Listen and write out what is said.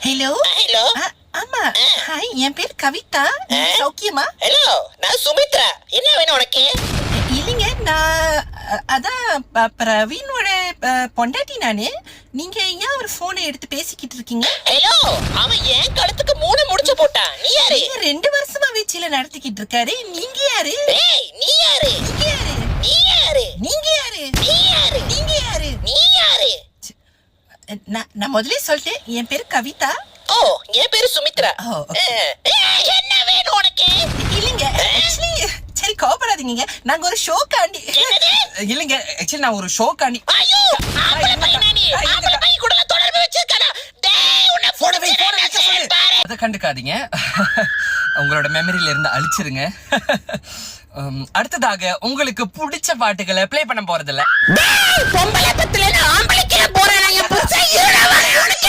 Hello hello. ஆமா. Hi, என் பேர் கவிதா. நீங்க சௌக்கியமா? ஹலோ, நான் சுமித்ரா. என்ன வேணும் உனக்கு? இல்லைங்க, நான் அதான் பிரவீனோட பொண்டாட்டி நானு. நீங்க ஏன் ஒரு போனை எடுத்து பேசிக்கிட்டு இருக்கீங்க? ஹலோ, அவன் என் கழுத்துக்கு 3 முடிச்சு போட்டான். நீ யாரு? 2 வருஷமா வீச்சில நடத்திக்கிட்டு இருக்காரு. நீங்க யாரு? ஏய், நீ யாரு? நீங்க யாரு? நீ யாரு? நீங்க யாரு? நீ யாரு? நீங்க யாரு? நீ யாரு? நான் முதல்ல சொல்லிட்டேன், என் பேர் கவிதா. ஓ, என் பேரு சுமித்ரா. ஓ, okay. என்ன வேணும் உனக்கு? இல்லைங்க, ஆக்சுவலி சரி கோபப்படாதீங்க. நாங்க ஒரு ஷோக்காண்டி. என்னது? இல்லைங்க, ஆக்சுவலி நான் ஒரு ஷோக்காண்டி. ஐயோ, ஆம்பளை பையனா நீ? ஆம்பளை பையன் கூட தொடர்பு வச்சிருக்கானா? டேய், உன்னை போன வை, போன புடிச்சு வைக்க சொல்லு. பாரு. அதை கண்டுக்காதீங்க. உங்களோட மெமரியில இருந்து அழிச்சிருங்க. அடுத்ததாக உங்களுக்கு பிடிச்ச பாட்டுகளை ப்ளே பண்ண போறதில்ல. டேய், பொம்பளை பத்துல ஆம்பளைக்கே போறானா? என் புருஷன் இருடா, உனக்கு